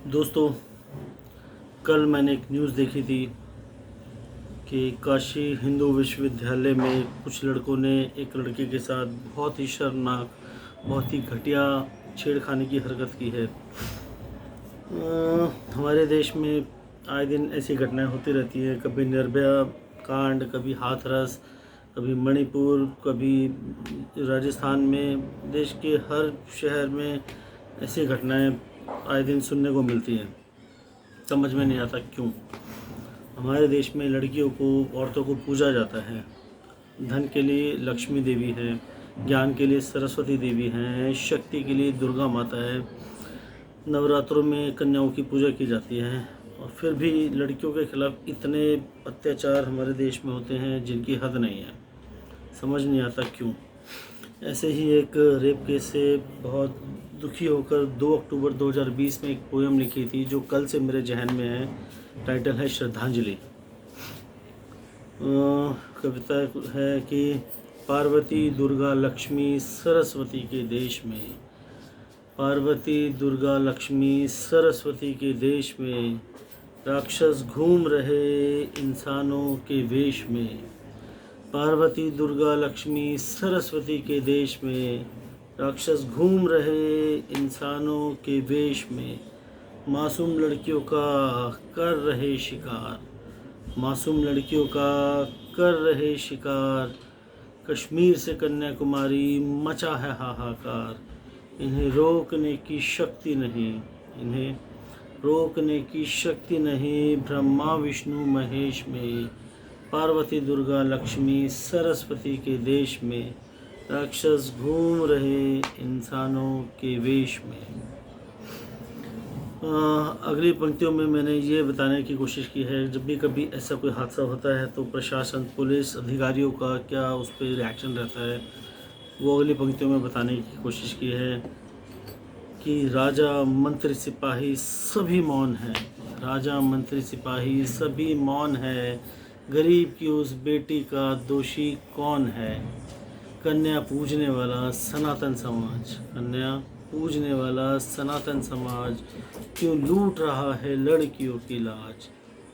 दोस्तों, कल मैंने एक न्यूज़ देखी थी कि काशी हिंदू विश्वविद्यालय में कुछ लड़कों ने एक लड़के के साथ बहुत ही शर्मनाक, बहुत ही घटिया छेड़खानी की हरकत की है। हमारे देश में आए दिन ऐसी घटनाएं होती रहती हैं। कभी निर्भया कांड, कभी हाथरस, कभी मणिपुर, कभी राजस्थान में। देश के हर शहर में ऐसी घटनाएं आए दिन सुनने को मिलती हैं। समझ में नहीं आता क्यों हमारे देश में लड़कियों को, औरतों को पूजा जाता है। धन के लिए लक्ष्मी देवी है, ज्ञान के लिए सरस्वती देवी हैं, शक्ति के लिए दुर्गा माता है। नवरात्रों में कन्याओं की पूजा की जाती है और फिर भी लड़कियों के खिलाफ इतने अत्याचार हमारे देश में होते हैं जिनकी हद नहीं है। समझ नहीं आता क्यों। ऐसे ही एक रेप केस से बहुत दुखी होकर 2 अक्टूबर 2020 में एक पोयम लिखी थी जो कल से मेरे जहन में है। टाइटल है श्रद्धांजलि। कविता है कि पार्वती दुर्गा लक्ष्मी सरस्वती के देश में, पार्वती दुर्गा लक्ष्मी सरस्वती के देश में, राक्षस घूम रहे इंसानों के वेश में। पार्वती दुर्गा लक्ष्मी सरस्वती के देश में, राक्षस घूम रहे इंसानों के वेश में। मासूम लड़कियों का कर रहे शिकार, मासूम लड़कियों का कर रहे शिकार। कश्मीर से कन्याकुमारी मचा है हाहाकार। इन्हें रोकने की शक्ति नहीं, इन्हें रोकने की शक्ति नहीं। ब्रह्मा विष्णु महेश में, पार्वती दुर्गा लक्ष्मी सरस्वती के देश में, राक्षस घूम रहे इंसानों के वेश में। अगली पंक्तियों में मैंने ये बताने की कोशिश की है, जब भी कभी ऐसा कोई हादसा होता है तो प्रशासन, पुलिस अधिकारियों का क्या उस पर रिएक्शन रहता है, वो अगली पंक्तियों में बताने की कोशिश की है कि राजा मंत्री सिपाही सभी मौन हैं, राजा मंत्री सिपाही सभी मौन है। गरीब की उस बेटी का दोषी कौन है। कन्या पूजने वाला सनातन समाज, कन्या पूजने वाला सनातन समाज क्यों लूट रहा है लड़कियों की लाज।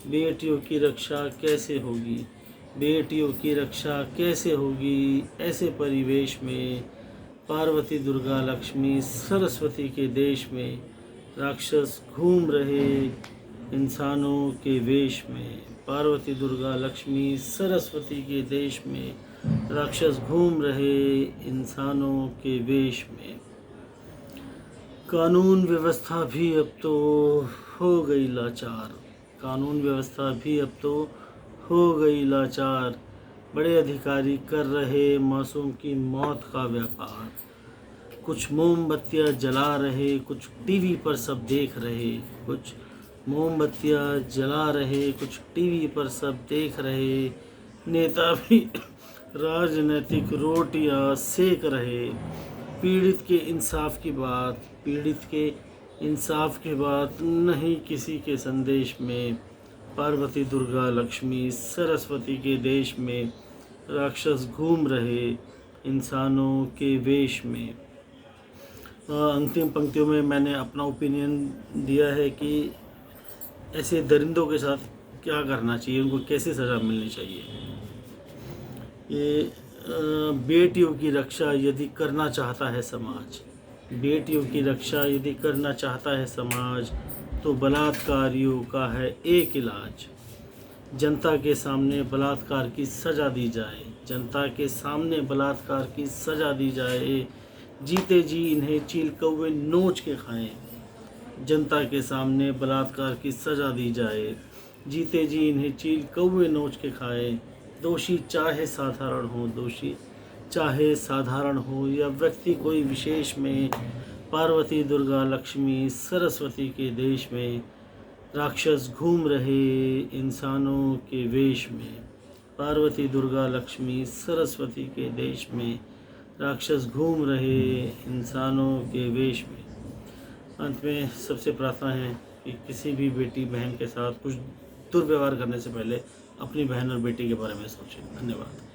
बेटियों की रक्षा कैसे होगी, बेटियों की रक्षा कैसे होगी ऐसे परिवेश में। पार्वती दुर्गा लक्ष्मी सरस्वती के देश में, राक्षस घूम रहे इंसानों के वेश में। पार्वती दुर्गा लक्ष्मी सरस्वती के देश में, राक्षस घूम रहे इंसानों के वेश में। कानून व्यवस्था भी अब तो हो गई लाचार, कानून व्यवस्था भी अब तो हो गई लाचार। बड़े अधिकारी कर रहे मासूम की मौत का व्यापार। कुछ मोमबत्तियाँ जला रहे, कुछ टीवी पर सब देख रहे। कुछ मोमबत्तियाँ जला रहे, कुछ टीवी पर सब देख रहे। नेता भी राजनीतिक रोटियां सेक रहे। पीड़ित के इंसाफ की बात, पीड़ित के इंसाफ की बात नहीं किसी के संदेश में। पार्वती दुर्गा लक्ष्मी सरस्वती के देश में, राक्षस घूम रहे इंसानों के वेश में। अंतिम पंक्तियों में मैंने अपना ओपिनियन दिया है कि ऐसे दरिंदों के साथ क्या करना चाहिए, उनको कैसे सज़ा मिलनी चाहिए। ये बेटियों की रक्षा यदि करना चाहता है समाज, बेटियों की रक्षा यदि करना चाहता है समाज, तो बलात्कारियों का है एक इलाज। जनता के सामने बलात्कार की सज़ा दी जाए, जनता के सामने बलात्कार की सज़ा दी जाए। जीते जी इन्हें चील कौवे नोच के खाएं, जनता के सामने बलात्कार की सज़ा दी जाए। जीते जी इन्हें चील कौवे नोच के खाएं। दोषी चाहे साधारण हो, दोषी चाहे साधारण हो या व्यक्ति कोई विशेष में। पार्वती दुर्गा लक्ष्मी सरस्वती के देश में, राक्षस घूम रहे इंसानों के वेश में। पार्वती दुर्गा लक्ष्मी सरस्वती के देश में, राक्षस घूम रहे इंसानों के वेश में। अंत में सबसे प्रार्थना है कि किसी भी बेटी बहन के साथ कुछ दुर्व्यवहार करने से पहले अपनी बहन और बेटी के बारे में सोचें। धन्यवाद।